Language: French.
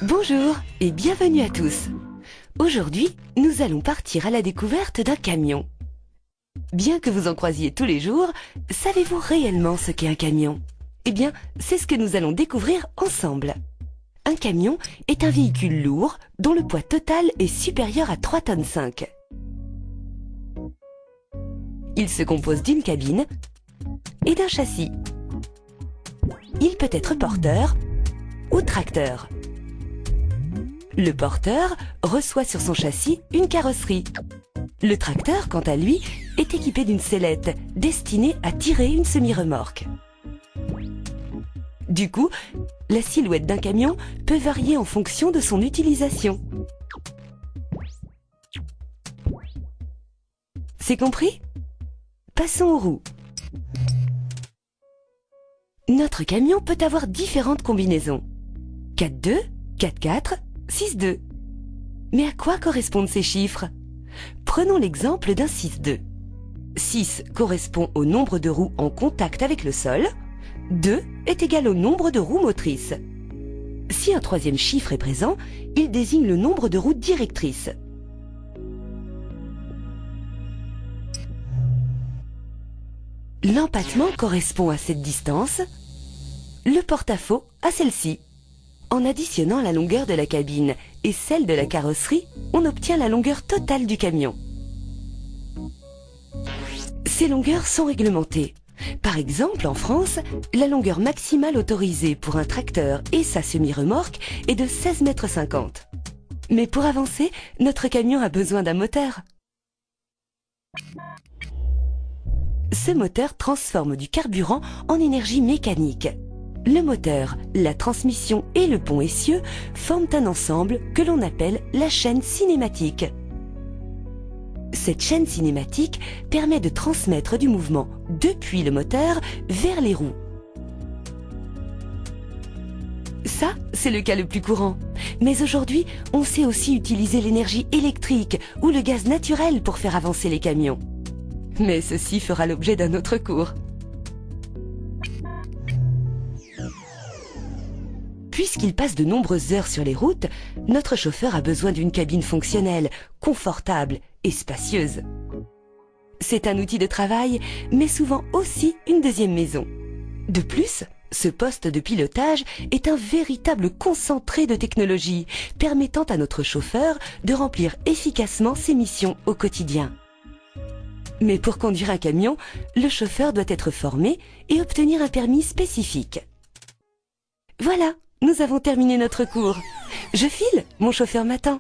Bonjour et bienvenue à tous. Aujourd'hui, nous allons partir à la découverte d'un camion. Bien que vous en croisiez tous les jours, savez-vous réellement ce qu'est un camion? Eh bien, c'est ce que nous allons découvrir ensemble. Un camion est un véhicule lourd dont le poids total est supérieur à 3,5 tonnes. Il se compose d'une cabine et d'un châssis. Il peut être porteur ou tracteur. Le porteur reçoit sur son châssis une carrosserie. Le tracteur, quant à lui, est équipé d'une sellette destinée à tirer une semi-remorque. Du coup, la silhouette d'un camion peut varier en fonction de son utilisation. C'est compris? Passons aux roues. Notre camion peut avoir différentes combinaisons. 4-2, 4-4, 6-2. Mais à quoi correspondent ces chiffres? Prenons l'exemple d'un 6-2. 6 correspond au nombre de roues en contact avec le sol. 2 est égal au nombre de roues motrices. Si un troisième chiffre est présent, il désigne le nombre de roues directrices. L'empattement correspond à cette distance, le porte-à-faux à celle-ci. En additionnant la longueur de la cabine et celle de la carrosserie, on obtient la longueur totale du camion. Ces longueurs sont réglementées. Par exemple, en France, la longueur maximale autorisée pour un tracteur et sa semi-remorque est de 16,50 m. Mais pour avancer, notre camion a besoin d'un moteur. Ce moteur transforme du carburant en énergie mécanique. Le moteur, la transmission et le pont essieu forment un ensemble que l'on appelle la chaîne cinématique. Cette chaîne cinématique permet de transmettre du mouvement depuis le moteur vers les roues. Ça, c'est le cas le plus courant. Mais aujourd'hui, on sait aussi utiliser l'énergie électrique ou le gaz naturel pour faire avancer les camions. Mais ceci fera l'objet d'un autre cours. Puisqu'il passe de nombreuses heures sur les routes, notre chauffeur a besoin d'une cabine fonctionnelle, confortable et spacieuse. C'est un outil de travail, mais souvent aussi une deuxième maison. De plus, ce poste de pilotage est un véritable concentré de technologie, permettant à notre chauffeur de remplir efficacement ses missions au quotidien. Mais pour conduire un camion, le chauffeur doit être formé et obtenir un permis spécifique. Voilà, nous avons terminé notre cours. Je file, mon chauffeur m'attend.